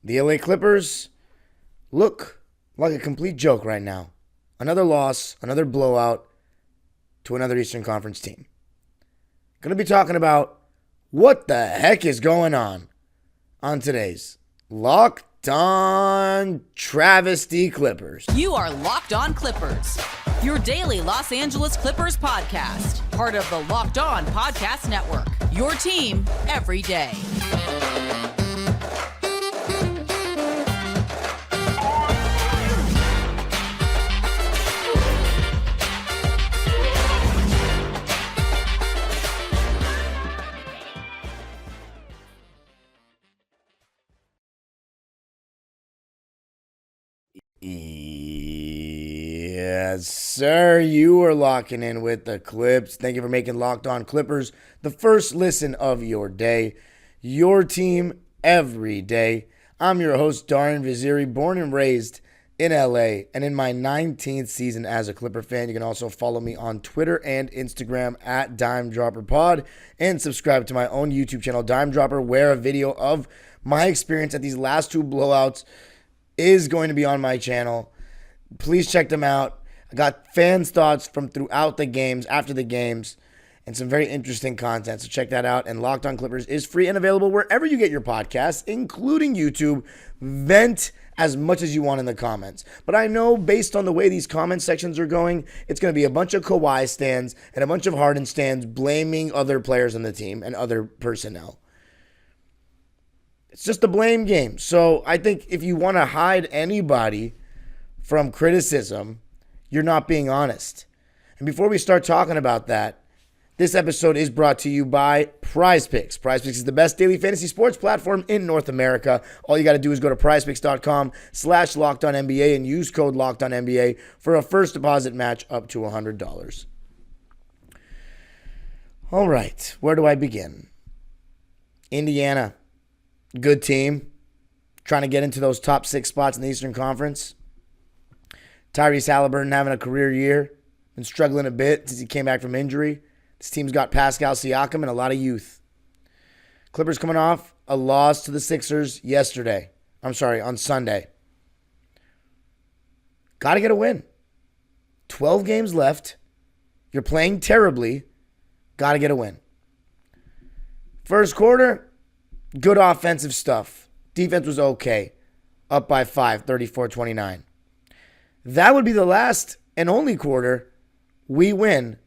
The LA Clippers look like a complete joke right now. Another loss, another blowout to another Eastern Conference team. Going to be talking about what the heck is going on today's Locked On Travesty Clippers. You are Locked On Clippers, your daily Los Angeles Clippers podcast, part of the Locked On Podcast Network, your team every day. Yes, sir. You are locking in with the Clips. Thank you for making Locked On Clippers the first listen of your day. Your team every day. I'm your host, Darian Vaziri, born and raised in LA and in my 19th season as a Clipper fan. You can also follow me on Twitter and Instagram at DimeDropperPod and subscribe to my own YouTube channel, Dime Dropper, where a video of my experience at these last two blowouts is going to be on my channel. Please check them out. I got fans' thoughts from throughout the games, after the games, and some very interesting content. So check that out. And Locked On Clippers is free and available wherever you get your podcasts, including YouTube. Vent as much as you want in the comments. But I know based on the way these comment sections are going, it's going to be a bunch of Kawhi stands and a bunch of Harden stands blaming other players on the team and other personnel. It's just a blame game. So I think if you want to hide anybody from criticism, you're not being honest. And before we start talking about that, this episode is brought to you by Prize Picks. Prize Picks is the best daily fantasy sports platform in North America. All you got to do is go to prizepicks.com/LockedOnNBA and use code LockedOnNBA for a first deposit match up to $100. All right, where do I begin? Indiana. Good team. Trying to get into those top 6 spots in the Eastern Conference. Tyrese Halliburton having a career year. Been struggling a bit since he came back from injury. This team's got Pascal Siakam and a lot of youth. Clippers coming off a loss to the Sixers on Sunday. Got to get a win. 12 games left. You're playing terribly. Got to get a win. First quarter, good offensive stuff. Defense was okay. Up by 5, 34-29. That would be the last and only quarter we win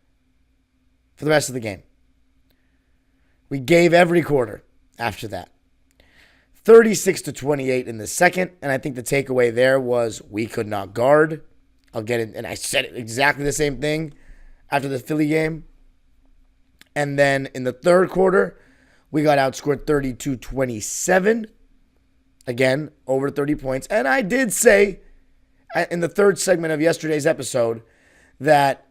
for the rest of the game. We gave every quarter after that. 36-28 in the second, and I think the takeaway there was we could not guard. I'll get it, and I said exactly the same thing after the Philly game. And then in the third quarter, we got outscored 32-27. Again, over 30 points. And I did say in the third segment of yesterday's episode that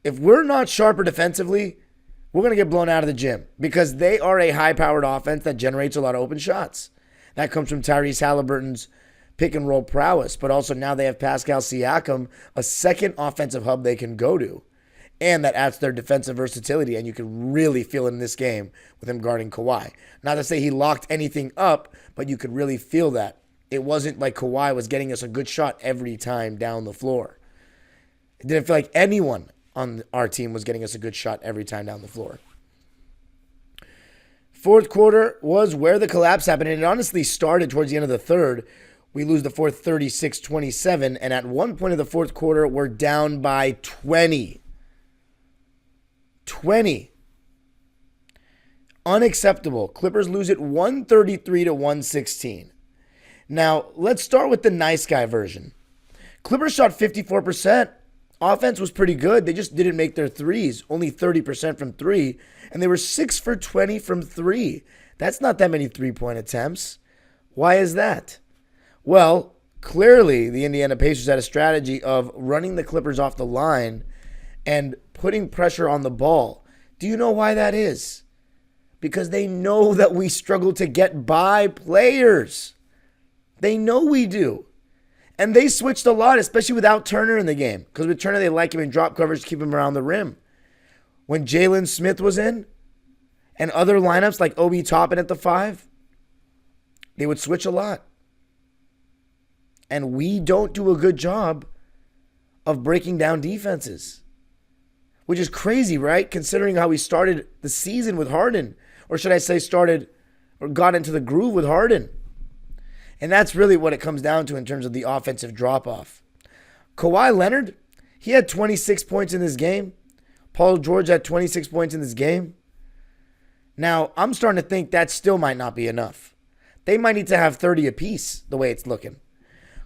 if we're not sharper defensively, we're going to get blown out of the gym because they are a high-powered offense that generates a lot of open shots. That comes from Tyrese Halliburton's pick-and-roll prowess, but also now they have Pascal Siakam, a second offensive hub they can go to. And that adds their defensive versatility, and you can really feel it in this game with him guarding Kawhi. Not to say he locked anything up, but you could really feel that. It wasn't like Kawhi was getting us a good shot every time down the floor. It didn't feel like anyone on our team was getting us a good shot every time down the floor. Fourth quarter was where the collapse happened, and it honestly started towards the end of the third. We lose the fourth 36-27, and at one point of the fourth quarter, we're down by 20. 20. Unacceptable. Clippers lose it 133-116. Now, let's start with the nice guy version. Clippers shot 54%. Offense was pretty good. They just didn't make their threes. Only 30% from 3. And they were 6 for 20 from 3. That's not that many three-point attempts. Why is that? Well, clearly the Indiana Pacers had a strategy of running the Clippers off the line and putting pressure on the ball. Do you know why that is? Because they know that we struggle to get by players. They know we do. And they switched a lot, especially without Turner in the game. Because with Turner, they like him in drop coverage to keep him around the rim. When Jalen Smith was in, and other lineups like Obi Toppin at the 5, they would switch a lot. And we don't do a good job of breaking down defenses, which is crazy, right? Considering how we started the season with Harden, or should I say started or got into the groove with Harden. And that's really what it comes down to in terms of the offensive drop-off. Kawhi Leonard, he had 26 points in this game. Paul George had 26 points in this game. Now, I'm starting to think that still might not be enough. They might need to have 30 apiece the way it's looking.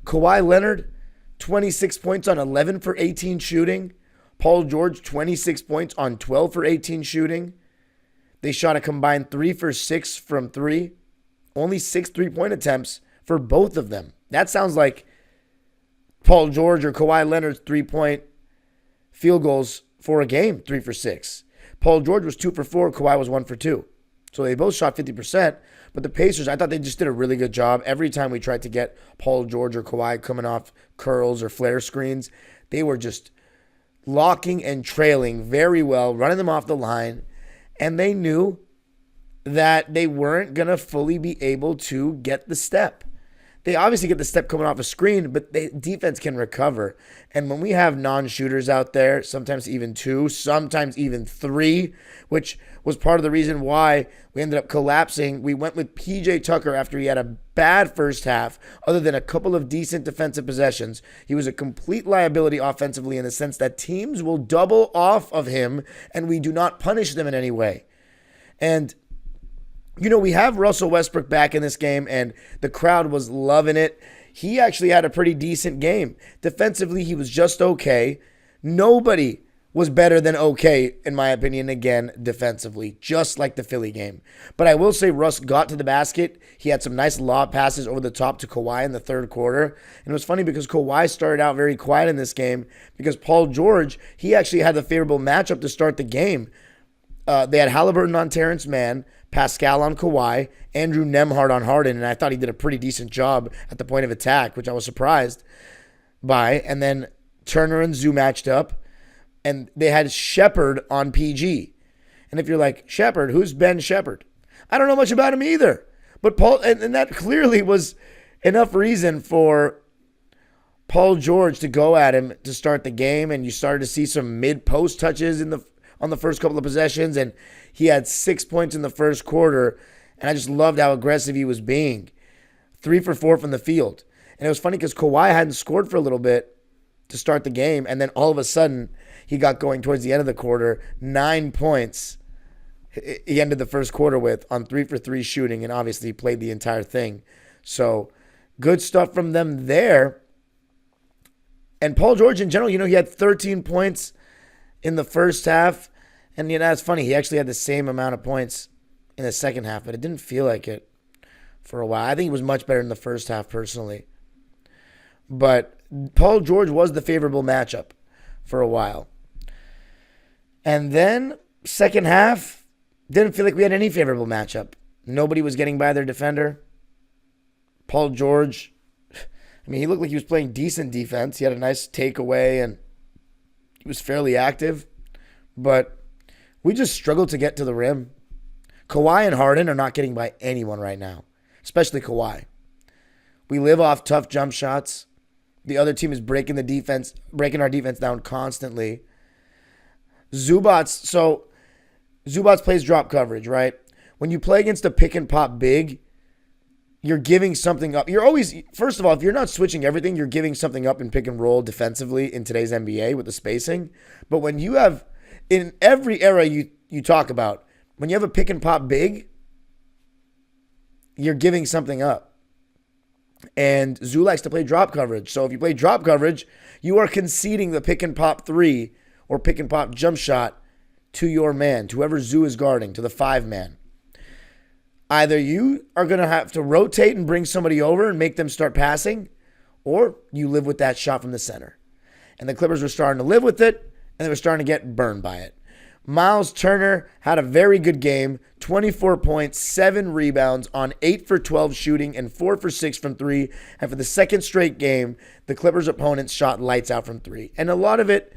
Kawhi Leonard, 26 points on 11 for 18 shooting. Paul George, 26 points on 12 for 18 shooting. They shot a combined 3 for 6 from 3. Only 6 3-point attempts for both of them. That sounds like Paul George or Kawhi Leonard's 3-point field goals for a game, 3 for 6. Paul George was 2 for 4. Kawhi was 1 for 2. So they both shot 50%. But the Pacers, I thought they just did a really good job. Every time we tried to get Paul George or Kawhi coming off curls or flare screens, they were just locking and trailing very well, running them off the line. And they knew that they weren't going to fully be able to get the step. They obviously get the step coming off a screen, but the defense can recover. And when we have non-shooters out there, sometimes even 2, sometimes even 3, which was part of the reason why we ended up collapsing. We went with PJ Tucker after he had a bad first half, other than a couple of decent defensive possessions. He was a complete liability offensively in the sense that teams will double off of him and we do not punish them in any way. And we have Russell Westbrook back in this game, and the crowd was loving it. He actually had a pretty decent game. Defensively, he was just okay. Nobody was better than okay, in my opinion, again, defensively, just like the Philly game. But I will say Russ got to the basket. He had some nice lob passes over the top to Kawhi in the third quarter. And it was funny because Kawhi started out very quiet in this game because Paul George, he actually had the favorable matchup to start the game. They had Halliburton on Terrence Mann, Pascal on Kawhi, Andrew Nembhard on Harden, and I thought he did a pretty decent job at the point of attack, which I was surprised by. And then Turner and Zoo matched up, and they had Shepherd on PG. And if you're like, Shepherd, who's Ben Shepherd? I don't know much about him either. But Paul, and that clearly was enough reason for Paul George to go at him to start the game, and you started to see some mid-post touches on the first couple of possessions, and he had 6 points in the first quarter, and I just loved how aggressive he was being. 3 for 4 from the field. And it was funny because Kawhi hadn't scored for a little bit to start the game, and then all of a sudden, he got going towards the end of the quarter. 9 points he ended the first quarter with on 3 for 3 shooting, and obviously he played the entire thing. So good stuff from them there. And Paul George in general, he had 13 points in the first half. And, it's funny. He actually had the same amount of points in the second half, but it didn't feel like it for a while. I think he was much better in the first half personally. But Paul George was the favorable matchup for a while. And then second half, didn't feel like we had any favorable matchup. Nobody was getting by their defender. Paul George, he looked like he was playing decent defense. He had a nice takeaway, and he was fairly active. But we just struggled to get to the rim. Kawhi and Harden are not getting by anyone right now, especially Kawhi. We live off tough jump shots. The other team is breaking our defense down constantly. Zubats plays drop coverage, right? When you play against a pick and pop big, you're giving something up. First of all, if you're not switching everything, you're giving something up in pick and roll defensively in today's NBA with the spacing. But when you have, in every era you talk about, when you have a pick and pop big, you're giving something up. And Zoo likes to play drop coverage. So if you play drop coverage, you are conceding the pick and pop 3 or pick and pop jump shot to your man, to whoever Zoo is guarding, to the 5-man. Either you are going to have to rotate and bring somebody over and make them start passing, or you live with that shot from the center. And the Clippers were starting to live with it, and they were starting to get burned by it. Miles Turner had a very good game, 24 points, 7 rebounds on 8 for 12 shooting and 4 for 6 from 3. And for the second straight game, the Clippers' opponents shot lights out from 3. And a lot of it,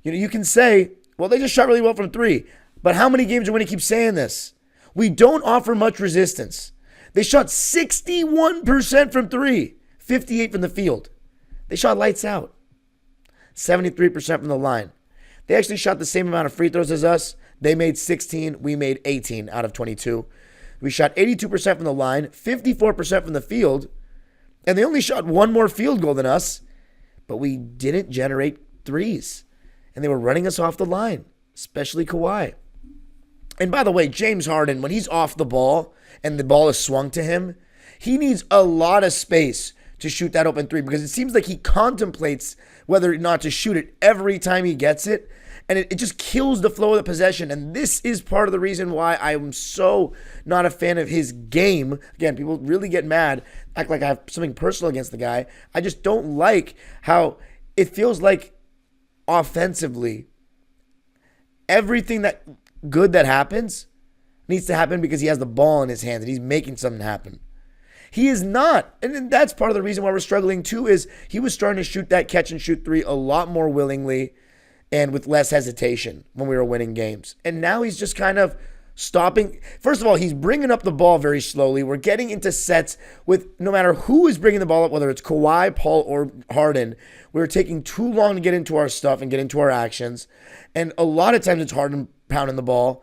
you can say, well, they just shot really well from 3. But how many games are we going to keep saying this? We don't offer much resistance. They shot 61% from 3. 58 from the field. They shot lights out. 73% from the line. They actually shot the same amount of free throws as us. They made 16. We made 18 out of 22. We shot 82% from the line, 54% from the field, and they only shot one more field goal than us, but we didn't generate threes. And they were running us off the line, especially Kawhi. And by the way, James Harden, when he's off the ball and the ball is swung to him, he needs a lot of space to shoot that open three because it seems like he contemplates whether or not to shoot it every time he gets it. And it just kills the flow of the possession. And this is part of the reason why I'm so not a fan of his game. Again, people really get mad, act like I have something personal against the guy. I just don't like how it feels like offensively, everything that good that happens needs to happen because he has the ball in his hands and he's making something happen. He is not. And that's part of the reason why we're struggling too, is he was starting to shoot that catch and shoot three a lot more willingly and with less hesitation when we were winning games. And now he's just kind of stopping. First of all, he's bringing up the ball very slowly. We're getting into sets with no matter who is bringing the ball up, whether it's Kawhi, Paul, or Harden, we're taking too long to get into our stuff and get into our actions. And a lot of times it's Harden pounding the ball.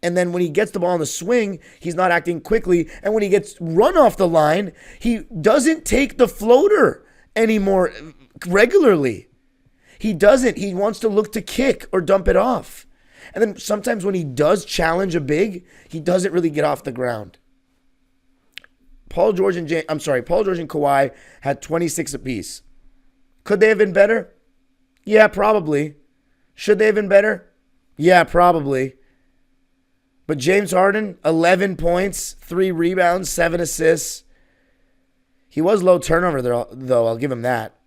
And then when he gets the ball on the swing, he's not acting quickly. And when he gets run off the line, he doesn't take the floater anymore regularly. He doesn't. He wants to look to kick or dump it off. And then sometimes when he does challenge a big, he doesn't really get off the ground. Paul George and Kawhi had 26 apiece. Could they have been better? Yeah, probably. Should they have been better? Yeah, probably. But James Harden, 11 points, 3 rebounds, 7 assists. He was low turnover though, I'll give him that,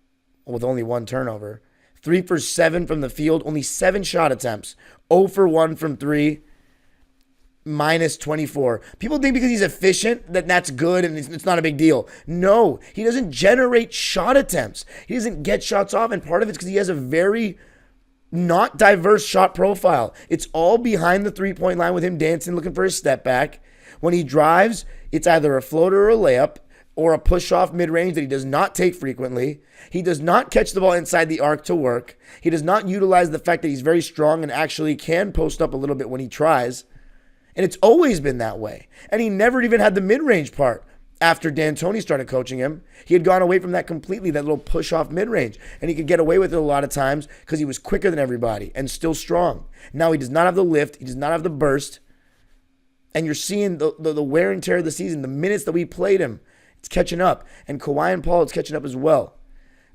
with only 1 turnover. 3 for 7 from the field, only 7 shot attempts. 0 for 1 from 3, minus 24. People think because he's efficient that that's good and it's not a big deal. No, he doesn't generate shot attempts. He doesn't get shots off, and part of it's because he has a very not diverse shot profile. It's all behind the three-point line with him dancing, looking for his step back. When he drives, it's either a floater or a layup or a push-off mid-range that he does not take frequently. He does not catch the ball inside the arc to work. He does not utilize the fact that he's very strong and actually can post up a little bit when he tries. And it's always been that way. And he never even had the mid-range part. After D'Antoni started coaching him, he had gone away from that completely, that little push-off mid-range. And he could get away with it a lot of times because he was quicker than everybody and still strong. Now he does not have the lift. He does not have the burst. And you're seeing the wear and tear of the season, the minutes that we played him. It's catching up. And Kawhi and Paul, it's catching up as well.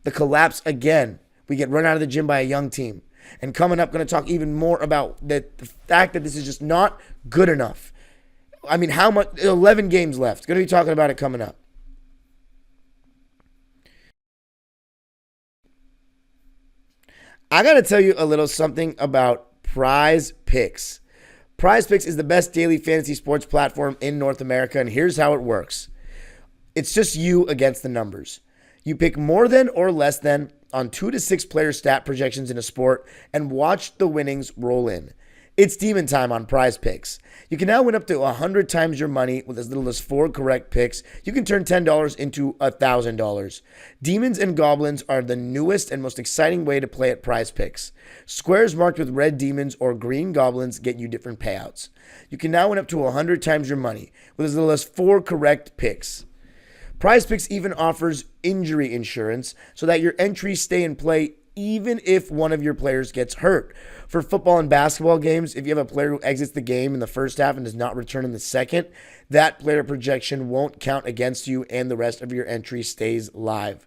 The collapse again. We get run out of the gym by a young team. And coming up, going to talk even more about the fact that this is just not good enough. I mean, how much? 11 games left. Going to be talking about it coming up. I got to tell you a little something about Prize Picks. Prize Picks is the best daily fantasy sports platform in North America, and here's how it works. It's just you against the numbers. You pick more than or less than on 2 to 6 player stat projections in a sport and watch the winnings roll in. It's demon time on Prize Picks. You can now win up to 100 times your money with as little as 4 correct picks. You can turn $10 into $1,000. Demons and goblins are the newest and most exciting way to play at Prize Picks. Squares marked with red demons or green goblins get you different payouts. You can now win up to 100 times your money with as little as 4 correct picks. Prize Picks even offers injury insurance so that your entries stay in play even if one of your players gets hurt. For football and basketball games, if you have a player who exits the game in the first half and does not return in the second, that player projection won't count against you and the rest of your entry stays live.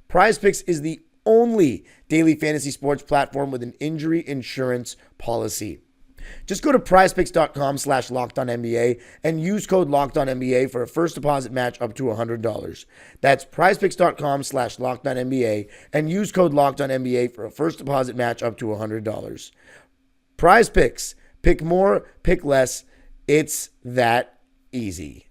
Prize Picks is the only daily fantasy sports platform with an injury insurance policy. Just go to prizepicks.com/LockedOnNBA and use code LockedOnNBA for a first deposit match up to $100. That's prizepicks.com/LockedOnNBA and use code LockedOnNBA for a first deposit match up to $100. Prize Picks. Pick more, pick less. It's that easy.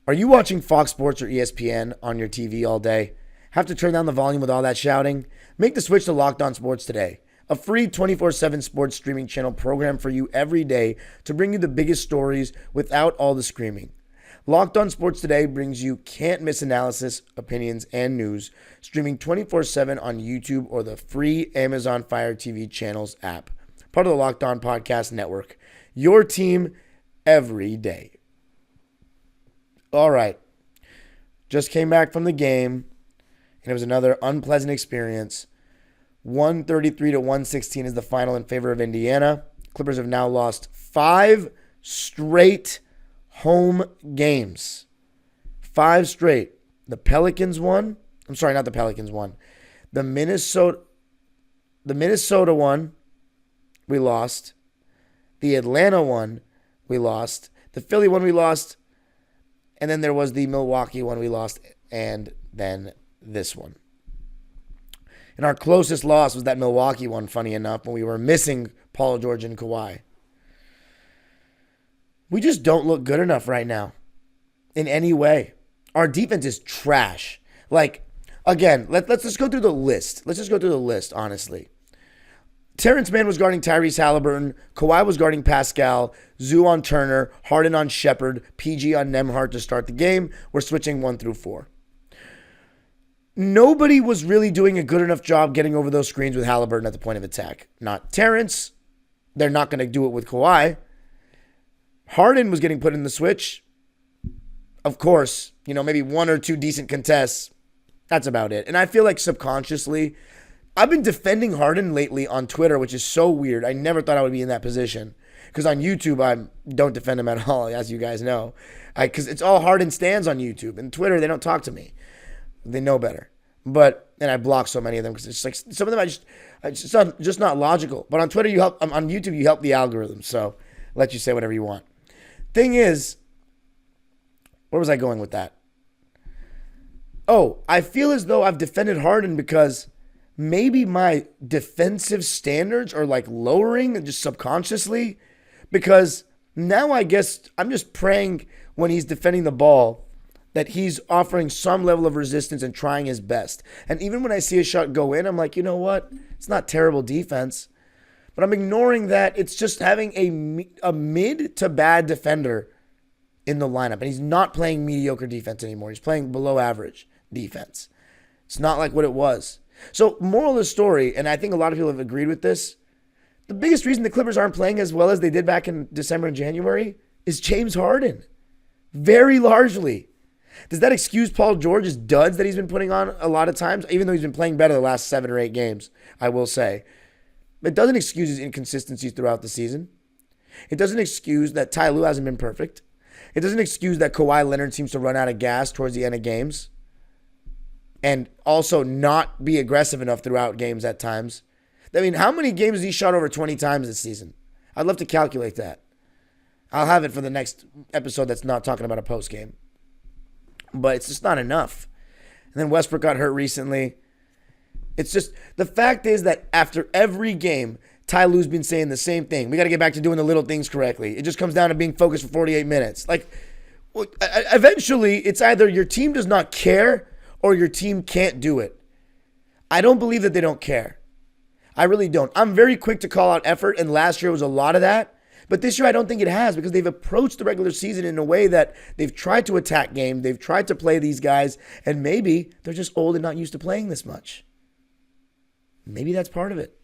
Are you watching Fox Sports or ESPN on your TV all day? Have to turn down the volume with all that shouting? Make the switch to Locked On Sports today, a free 24/7 sports streaming channel programmed for you every day to bring you the biggest stories without all the screaming. Locked On Sports Today brings you can't-miss analysis, opinions, and news, streaming 24/7 on YouTube or the free Amazon Fire TV channels app. Part of the Locked On Podcast Network. Your team every day. All right. Just came back from the game, and it was another unpleasant experience. 133-116 is the final in favor of Indiana. Clippers have now lost 5 straight home games. 5 straight. The Pelicans won. I'm sorry, not the Pelicans won. The Minnesota one, we lost. The Atlanta one, we lost. The Philly one, we lost. And then there was the Milwaukee one we lost. And then this one. And our closest loss was that Milwaukee one, funny enough, when we were missing Paul George and Kawhi. We just don't look good enough right now in any way. Our defense is trash. Like, again, let's just go through the list. Let's just go through the list, honestly. Terrence Mann was guarding Tyrese Halliburton. Kawhi was guarding Pascal. Zoo on Turner. Harden on Shepard. PG on Nembhard to start the game. We're switching 1 through 4. Nobody was really doing a good enough job getting over those screens with Halliburton at the point of attack. Not Terrence. They're not going to do it with Kawhi. Harden was getting put in the switch. Of course, maybe 1 or 2 decent contests. That's about it. And I feel like subconsciously, I've been defending Harden lately on Twitter, which is so weird. I never thought I would be in that position. Because on YouTube, I don't defend him at all, as you guys know. Because it's all Harden stands on YouTube. And Twitter, they don't talk to me. They know better. And I block so many of them because it's like some of them it's just not logical. But on Twitter, on YouTube, you help the algorithm. So let you say whatever you want. Thing is, where was I going with that? Oh, I feel as though I've defended Harden because maybe my defensive standards are like lowering just subconsciously, because now I guess I'm just praying when he's defending the ball that he's offering some level of resistance and trying his best. And even when I see a shot go in, I'm like, you know what? It's not terrible defense. But I'm ignoring that it's just having a mid to bad defender in the lineup. And he's not playing mediocre defense anymore. He's playing below average defense. It's not like what it was. So moral of the story, and I think a lot of people have agreed with this, the biggest reason the Clippers aren't playing as well as they did back in December and January is James Harden. Very largely. Does that excuse Paul George's duds that he's been putting on a lot of times, even though he's been playing better the last 7 or 8 games, I will say. It doesn't excuse his inconsistencies throughout the season. It doesn't excuse that Ty Lue hasn't been perfect. It doesn't excuse that Kawhi Leonard seems to run out of gas towards the end of games and also not be aggressive enough throughout games at times. I mean, how many games has he shot over 20 times this season? I'd love to calculate that. I'll have it for the next episode that's not talking about a post game. But it's just not enough. And then Westbrook got hurt recently. It's just, the fact is that after every game, Ty Lue's been saying the same thing. We got to get back to doing the little things correctly. It just comes down to being focused for 48 minutes. Like, eventually, it's either your team does not care or your team can't do it. I don't believe that they don't care. I really don't. I'm very quick to call out effort, and last year was a lot of that. But this year, I don't think it has, because they've approached the regular season in a way that they've tried to attack game. They've tried to play these guys, and maybe they're just old and not used to playing this much. Maybe that's part of it.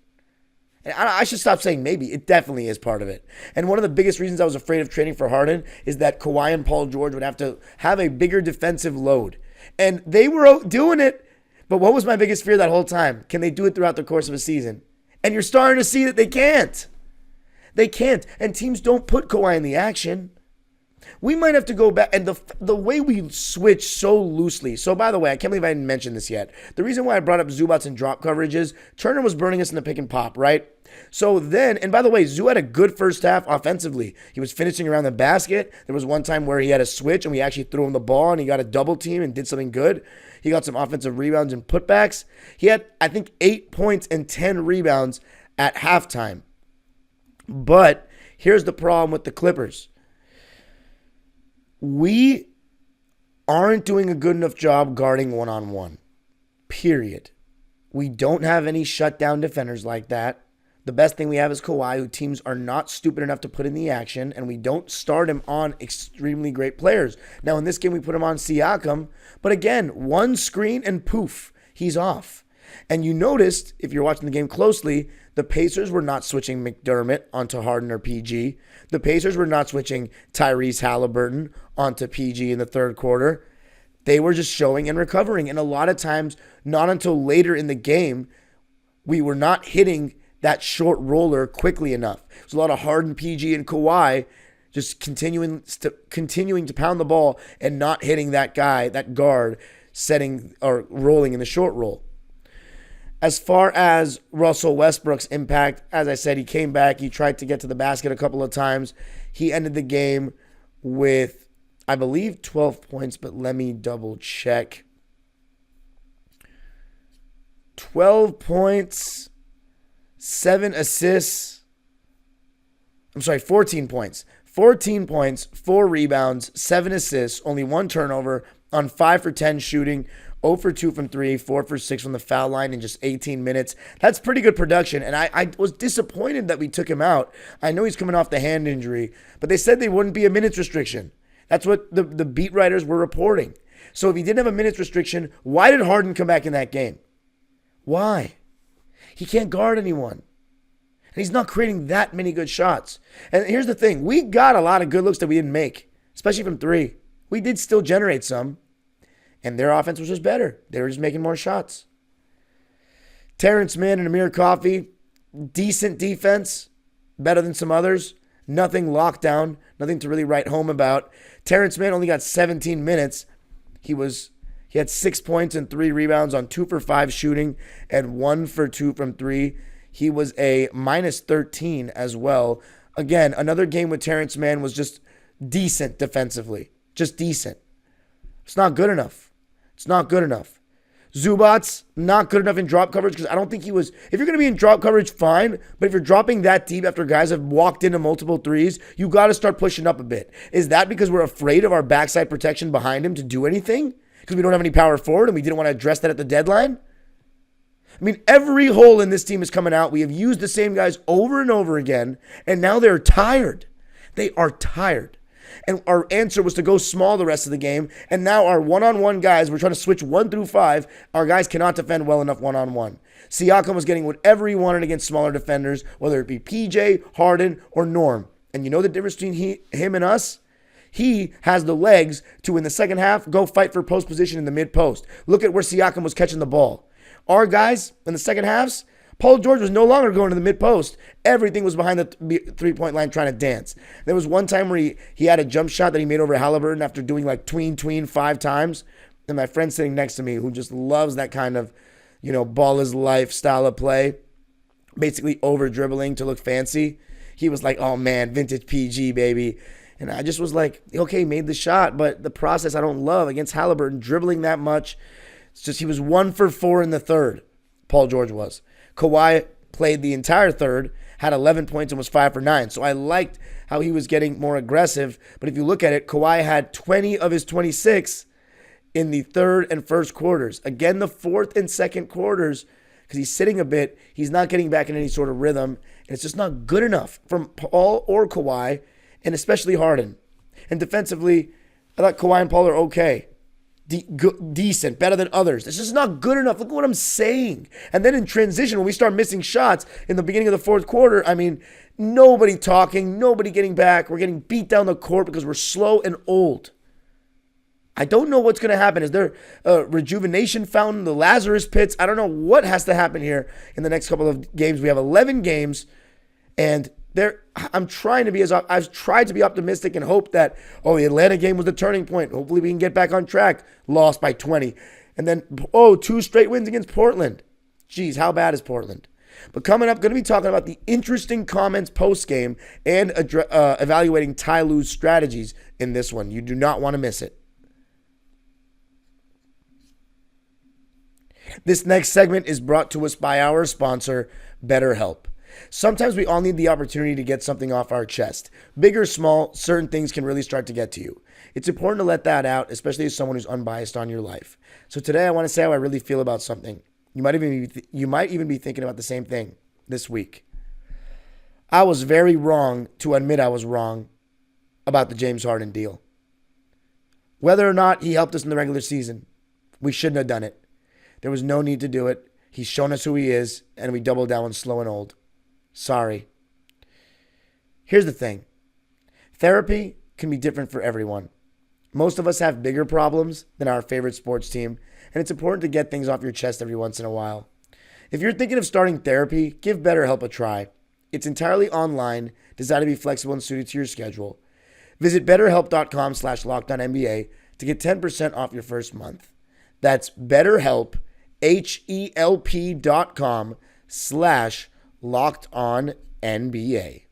And I should stop saying maybe. It definitely is part of it. And one of the biggest reasons I was afraid of trading for Harden is that Kawhi and Paul George would have to have a bigger defensive load. And they were doing it. But what was my biggest fear that whole time? Can they do it throughout the course of a season? And you're starting to see that they can't. They can't. And teams don't put Kawhi in the action. We might have to go back. And the way we switch so loosely. So, by the way, I can't believe I didn't mention this yet. The reason why I brought up Zubats and drop coverage is Turner was burning us in the pick and pop, right? So then, and by the way, Zoo had a good first half offensively. He was finishing around the basket. There was one time where he had a switch and we actually threw him the ball and he got a double team and did something good. He got some offensive rebounds and putbacks. He had, I think, 8 points and 10 rebounds at halftime. But here's the problem with the Clippers. We aren't doing a good enough job guarding one-on-one. Period. We don't have any shutdown defenders like that. The best thing we have is Kawhi, who teams are not stupid enough to put in the action, and we don't start him on extremely great players. Now, in this game, we put him on Siakam, but again, one screen and poof, he's off. And you noticed, if you're watching the game closely, the Pacers were not switching McDermott onto Harden or PG. The Pacers were not switching Tyrese Halliburton onto PG in the third quarter. They were just showing and recovering. And a lot of times, not until later in the game, we were not hitting that short roller quickly enough. There's a lot of Harden, PG, and Kawhi just continuing to pound the ball and not hitting that guy, that guard, setting or rolling in the short roll. As far as Russell Westbrook's impact, as I said, he came back. He tried to get to the basket a couple of times. He ended the game with, I believe, 12 points, but let me double check. 12 points, 7 assists. 14 points. 14 points, 4 rebounds, 7 assists, only 1 turnover on 5 for 10 shooting, 0 for 2 from 3, 4 for 6 from the foul line in just 18 minutes. That's pretty good production, and I was disappointed that we took him out. I know he's coming off the hand injury, but they said there wouldn't be a minutes restriction. That's what the beat writers were reporting. So if he didn't have a minutes restriction, why did Harden come back in that game? Why? He can't guard anyone. And he's not creating that many good shots. And here's the thing. We got a lot of good looks that we didn't make, especially from 3. We did still generate some. And their offense was just better. They were just making more shots. Terrence Mann and Amir Coffey, decent defense, better than some others. Nothing locked down, nothing to really write home about. Terrence Mann only got 17 minutes. He had 6 points and 3 rebounds on 2 for 5 shooting and 1 for 2 from 3. He was a minus 13 as well. Again, another game with Terrence Mann was just decent defensively. Just decent. It's not good enough. It's not good enough. Zubac's not good enough in drop coverage because I don't think he was. If you're going to be in drop coverage, fine. But if you're dropping that deep after guys have walked into multiple threes, you got to start pushing up a bit. Is that because we're afraid of our backside protection behind him to do anything? Because we don't have any power forward and we didn't want to address that at the deadline? I mean, every hole in this team is coming out. We have used the same guys over and over again, and now they're tired. They are tired. And our answer was to go small the rest of the game. And now our one-on-one guys, we're trying to switch 1 through 5. Our guys cannot defend well enough one-on-one. Siakam was getting whatever he wanted against smaller defenders, whether it be PJ, Harden, or Norm. And you know the difference between him and us? He has the legs to, in the second half, go fight for post position in the mid-post. Look at where Siakam was catching the ball. Our guys, in the second halves, Paul George was no longer going to the mid-post. Everything was behind the three-point line trying to dance. There was one time where he had a jump shot that he made over Halliburton after doing like tween 5 times. And my friend sitting next to me, who just loves that kind of, ball is life style of play, basically over-dribbling to look fancy, he was like, oh man, vintage PG, baby. And I just was like, okay, made the shot, but the process I don't love against Halliburton, dribbling that much. It's just he was 1 for 4 in the third, Paul George was. Kawhi played the entire third, had 11 points, and was 5 for 9. So I liked how he was getting more aggressive. But if you look at it, Kawhi had 20 of his 26 in the third and first quarters. Again, the fourth and second quarters, because he's sitting a bit, he's not getting back in any sort of rhythm. And it's just not good enough from Paul or Kawhi, and especially Harden. And defensively, I thought Kawhi and Paul are okay. Decent, better than others. It's just not good enough. Look at what I'm saying. And then in transition, when we start missing shots in the beginning of the fourth quarter, I mean, nobody talking, nobody getting back. We're getting beat down the court because we're slow and old. I don't know what's going to happen. Is there a rejuvenation fountain, the Lazarus pits? I don't know what has to happen here in the next couple of games. We have 11 games, and I've tried to be optimistic and hope that, the Atlanta game was the turning point. Hopefully we can get back on track. Lost by 20. And then, 2 straight wins against Portland. Jeez, how bad is Portland? But coming up, going to be talking about the interesting comments post-game and evaluating Ty Lue's strategies in this one. You do not want to miss it. This next segment is brought to us by our sponsor, BetterHelp. Sometimes we all need the opportunity to get something off our chest. Big or small, certain things can really start to get to you. It's important to let that out, especially as someone who's unbiased on your life. So today I want to say how I really feel about something. You might even be thinking about the same thing this week. I was very wrong to admit I was wrong about the James Harden deal. Whether or not he helped us in the regular season, we shouldn't have done it. There was no need to do it. He's shown us who he is, and we doubled down on slow and old. Sorry. Here's the thing. Therapy can be different for everyone. Most of us have bigger problems than our favorite sports team, and it's important to get things off your chest every once in a while. If you're thinking of starting therapy, give BetterHelp a try. It's entirely online, designed to be flexible and suited to your schedule. Visit BetterHelp.com/LockedOnNBA to get 10% off your first month. That's BetterHelp, HELP.com/LockedOnNBA.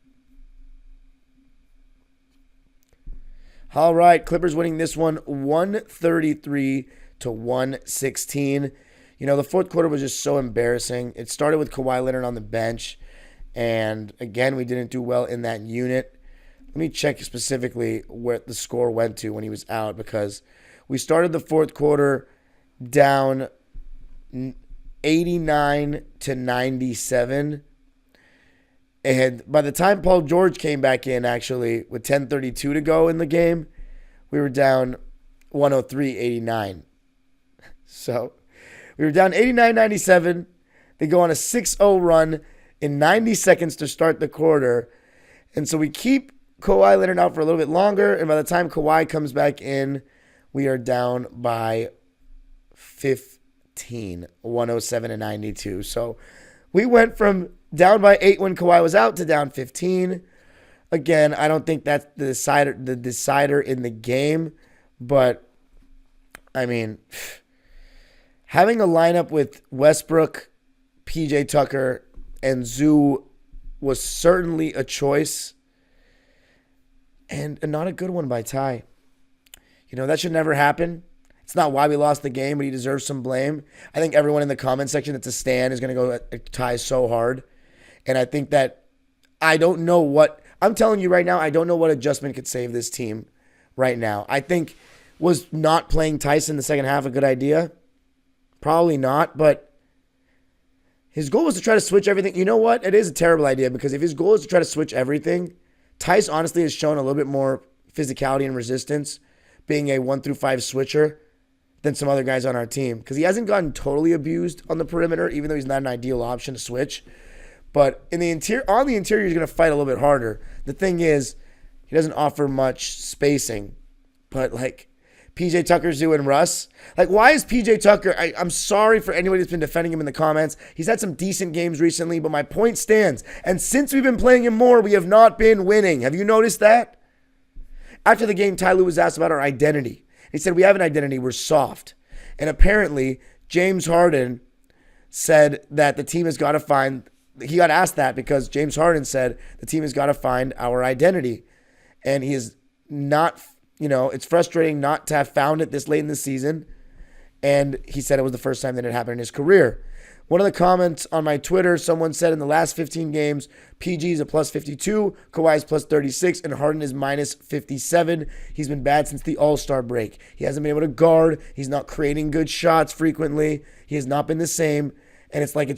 All right, Clippers winning this one 133-116. You know, the fourth quarter was just so embarrassing. It started with Kawhi Leonard on the bench, and again, we didn't do well in that unit. Let me check specifically where the score went to when he was out, because we started the fourth quarter down 89-97. And by the time Paul George came back in, actually, with 10:32 to go in the game, we were down 103-89. So we were down 89-97. They go on a 6-0 run in 90 seconds to start the quarter. And so we keep Kawhi Leonard out for a little bit longer. And by the time Kawhi comes back in, we are down by 15, 107-92. So we went from down by 8 when Kawhi was out to down 15. Again, I don't think that's the decider in the game. But, I mean, having a lineup with Westbrook, PJ Tucker, and Zoo was certainly a choice. And not a good one by Ty. You know, that should never happen. It's not why we lost the game, but he deserves some blame. I think everyone in the comment section that's a stan is going to go at Ty so hard. And I think that I'm telling you right now, I don't know what adjustment could save this team right now. I think, was not playing Tyson in the second half a good idea? Probably not, but his goal was to try to switch everything. You know what? It is a terrible idea, because if his goal is to try to switch everything, Tice honestly has shown a little bit more physicality and resistance being a 1-5 switcher than some other guys on our team, because he hasn't gotten totally abused on the perimeter, even though he's not an ideal option to switch. But on the interior, he's going to fight a little bit harder. The thing is, he doesn't offer much spacing. But like PJ Tucker, Zoo, and Russ, like, why is PJ Tucker? I'm sorry for anybody that's been defending him in the comments. He's had some decent games recently, but my point stands. And since we've been playing him more, we have not been winning. Have you noticed that? After the game, Ty Lue was asked about our identity. He said, we have an identity. We're soft. And apparently, James Harden said that the team has got to find, he got asked that because James Harden said the team has got to find our identity. And he is not, it's frustrating not to have found it this late in the season. And he said it was the first time that it happened in his career. One of the comments on my Twitter, someone said in the last 15 games, PG is a plus 52, Kawhi is plus 36, and Harden is minus 57. He's been bad since the All-Star break. He hasn't been able to guard. He's not creating good shots frequently. He has not been the same. And it's like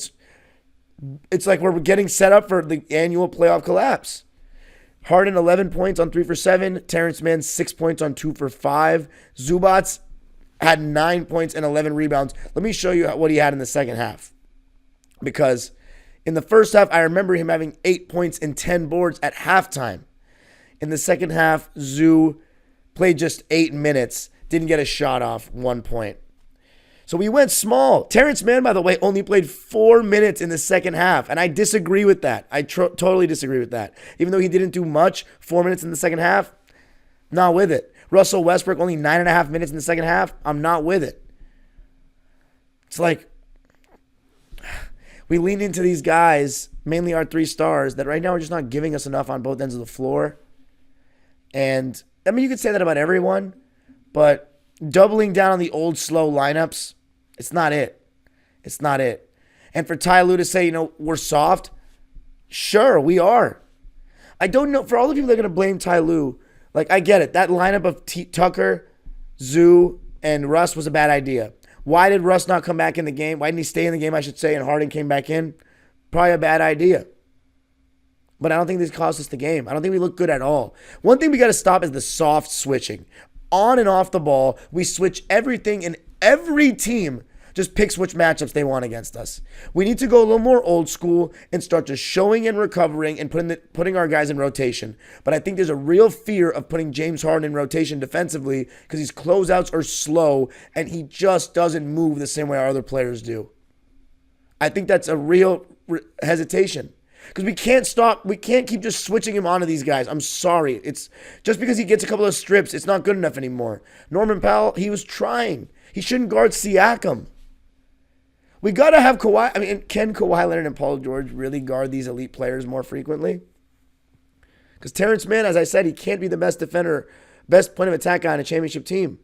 we're getting set up for the annual playoff collapse. Harden, 11 points on 3 for 7. Terrence Mann, 6 points on 2 for 5. Zubats had 9 points and 11 rebounds. Let me show you what he had in the second half. Because in the first half, I remember him having 8 points and 10 boards at halftime. In the second half, Zoo played just 8 minutes, didn't get a shot off, 1 point. So we went small. Terrence Mann, by the way, only played 4 minutes in the second half, and I disagree with that. I totally disagree with that. Even though he didn't do much, 4 minutes in the second half, not with it. Russell Westbrook, only 9.5 minutes in the second half, I'm not with it. It's like, we lean into these guys, mainly our 3 stars, that right now are just not giving us enough on both ends of the floor. And, I mean, you could say that about everyone, but doubling down on the old, slow lineups, it's not it. It's not it. And for Ty Lue to say, we're soft, sure, we are. I don't know, for all the people that are going to blame Ty Lue, like, I get it. That lineup of Tucker, Zoo, and Russ was a bad idea. Why did Russ not come back in the game? Why didn't he stay in the game, I should say, and Harden came back in? Probably a bad idea. But I don't think this cost us the game. I don't think we look good at all. One thing we got to stop is the soft switching. On and off the ball, we switch everything, and every team just picks which matchups they want against us. We need to go a little more old school and start just showing and recovering and putting our guys in rotation. But I think there's a real fear of putting James Harden in rotation defensively because his closeouts are slow and he just doesn't move the same way our other players do. I think that's a real hesitation. Because we can't keep just switching him onto these guys. I'm sorry. It's just because he gets a couple of strips, it's not good enough anymore. Norman Powell, he was trying. He shouldn't guard Siakam. We got to have Kawhi. I mean, can Kawhi Leonard and Paul George really guard these elite players more frequently? Because Terrence Mann, as I said, he can't be the best defender, best point of attack guy on a championship team.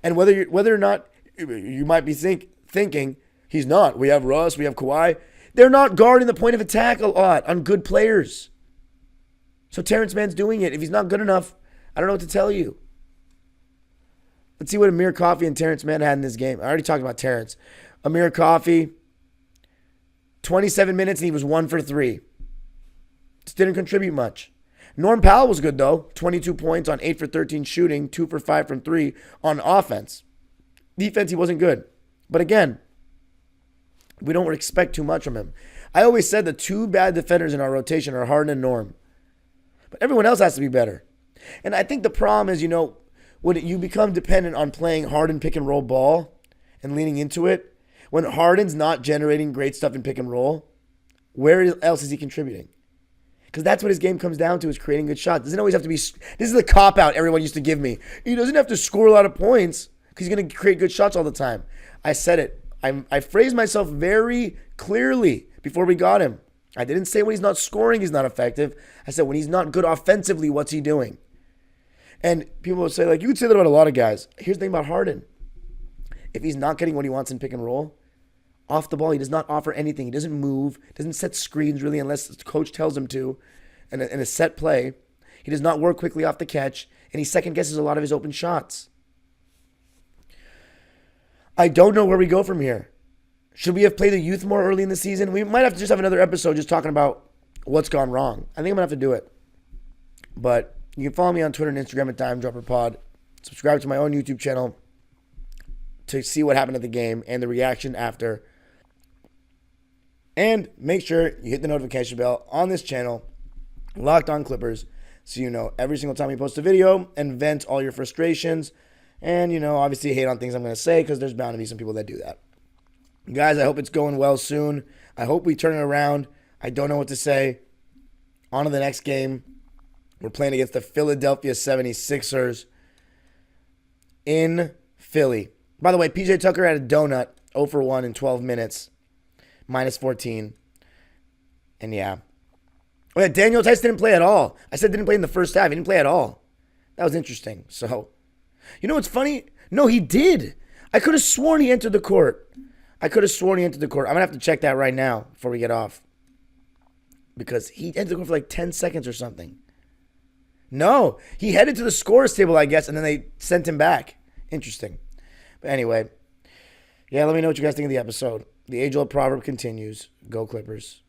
And whether or not you might be thinking he's not. We have Russ, we have Kawhi. They're not guarding the point of attack a lot on good players. So Terrence Mann's doing it. If he's not good enough, I don't know what to tell you. Let's see what Amir Coffey and Terrence Mann had in this game. I already talked about Terrence. Amir Coffey, 27 minutes and he was 1 for 3. Just didn't contribute much. Norm Powell was good though. 22 points on 8 for 13 shooting, 2 for 5 from 3 on offense. Defense, he wasn't good. But again, we don't expect too much from him. I always said the two bad defenders in our rotation are Harden and Norm. But everyone else has to be better. And I think the problem is, when you become dependent on playing Harden pick and roll ball and leaning into it, when Harden's not generating great stuff in pick and roll, where else is he contributing? Because that's what his game comes down to, is creating good shots. It doesn't always have to be. This is the cop-out everyone used to give me. He doesn't have to score a lot of points because he's going to create good shots all the time. I said it. I phrased myself very clearly before we got him. I didn't say when he's not scoring, he's not effective. I said when he's not good offensively, what's he doing? And people will say, you could say that about a lot of guys. Here's the thing about Harden. If he's not getting what he wants in pick and roll, off the ball, he does not offer anything. He doesn't move, doesn't set screens really unless the coach tells him to in a set play. He does not work quickly off the catch, and he second guesses a lot of his open shots. I don't know where we go from here. Should we have played the youth more early in the season? We might have to just have another episode just talking about what's gone wrong. I think I'm going to have to do it. But you can follow me on Twitter and Instagram at DimeDropperPod. Subscribe to my own YouTube channel to see what happened at the game and the reaction after. And make sure you hit the notification bell on this channel, Locked On Clippers, so you know every single time we post a video and vent all your frustrations. And, obviously hate on things I'm going to say because there's bound to be some people that do that. Guys, I hope it's going well soon. I hope we turn it around. I don't know what to say. On to the next game. We're playing against the Philadelphia 76ers in Philly. By the way, PJ Tucker had a donut, 0 for 1 in 12 minutes, minus 14. And yeah. Oh, yeah, Daniel Tice didn't play at all. I said didn't play in the first half. He didn't play at all. That was interesting. So, you know what's funny? No, he did. I could have sworn he entered the court. I'm going to have to check that right now before we get off. Because he entered the court for 10 seconds or something. No, he headed to the scorer's table, I guess, and then they sent him back. Interesting. But anyway, yeah, let me know what you guys think of the episode. The age-old proverb continues. Go Clippers.